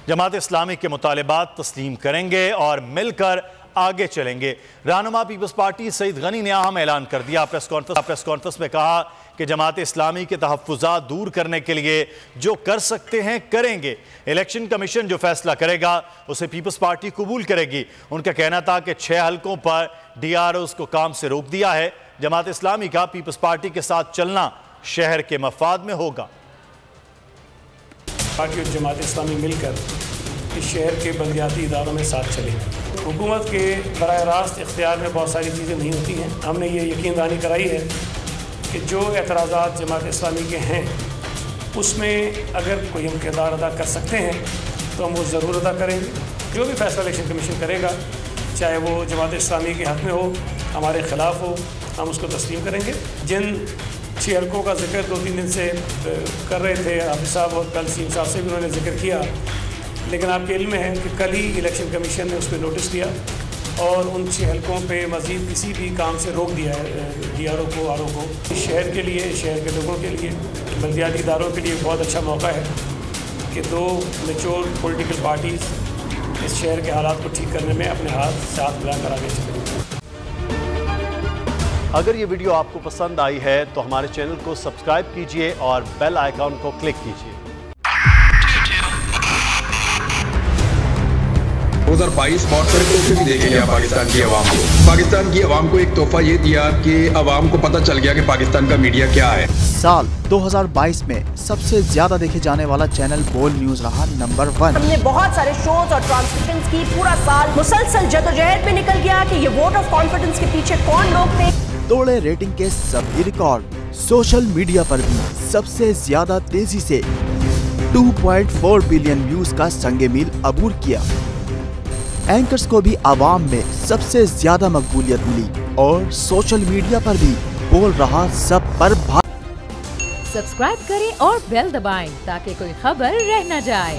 जमात इस्लामी के मुतालिबात तस्लीम करेंगे और मिलकर आगे चलेंगे। रहनुमा पीपल्स पार्टी सईद गनी ने अहम ऐलान कर दिया। प्रेस कॉन्फ्रेंस में कहा कि जमात इस्लामी के तहफ़्फ़ुज़ात दूर करने के लिए जो कर सकते हैं करेंगे। इलेक्शन कमीशन जो फैसला करेगा उसे पीपल्स पार्टी कबूल करेगी। उनका कहना था कि 6 हलकों पर DROs को काम से रोक दिया है। जमात इस्लामी का पीपल्स पार्टी के साथ चलना शहर के मफाद में होगा। पार्टी और जमात इस्लामी मिलकर इस शहर के बलदियाती इदारों में साथ चले। हुकूमत के बराह रास्त इख्तियार में बहुत सारी चीज़ें नहीं होती हैं। हमने ये यकीन दहानी कराई है कि जो एतराज़ात जमात इस्लामी के हैं उसमें अगर कोई हम किरदार अदा कर सकते हैं तो हम वो ज़रूर अदा करेंगे। जो भी फैसला इलेक्शन कमीशन करेगा, चाहे वो जमात इस्लामी के हक़ में हो, हमारे ख़िलाफ़ हो, हम उसको तस्लीम करेंगे। जिन 6 हलकों का जिक्र 2-3 दिन से कर रहे थे हाफिज़ साहब और कल सीम साहब से भी उन्होंने जिक्र किया, लेकिन आपके इल्म है कि कल ही इलेक्शन कमीशन ने उस पर नोटिस दिया और उन 6 हलकों पे मज़ीद किसी भी काम से रोक दिया है DRO को, RO को। इस शहर के लिए, शहर के लोगों के लिए, बलदियाती इदारों के लिए बहुत अच्छा मौका है कि 2 मैच्योर पॉलिटिकल पार्टीज़ इस शहर के हालात को ठीक करने में अपने हाथ साथ मिलाकर आगे चलें। अगर ये वीडियो आपको पसंद आई है तो हमारे चैनल को सब्सक्राइब कीजिए और बेल आइकॉन को क्लिक कीजिए। 2022 बहुत सारे तोहफे भी देके गया पाकिस्तान की आवाम को। पाकिस्तान की आवाम को एक तोहफा ये दिया कि आवाम को पता चल गया कि पाकिस्तान का मीडिया क्या है। साल 2022 में सबसे ज्यादा देखे जाने वाला चैनल बोल न्यूज रहा नंबर 1। हमने बहुत सारे शोज और ट्रांसमिशंस की। पूरा साल मुसलसल जदोजहद में निकल गया कि ये वोट ऑफ कॉन्फिडेंस के पीछे कौन लोग थे। तोड़े रेटिंग के सभी रिकॉर्ड। सोशल मीडिया पर भी सबसे ज्यादा तेजी से 2.4 बिलियन व्यूज का संगे मील अबूर किया। एंकर्स को भी आवाम में सबसे ज्यादा मकबूलियत मिली और सोशल मीडिया पर भी बोल रहा सब पर सब्सक्राइब करें और बेल दबाएं ताकि कोई खबर रह न जाए।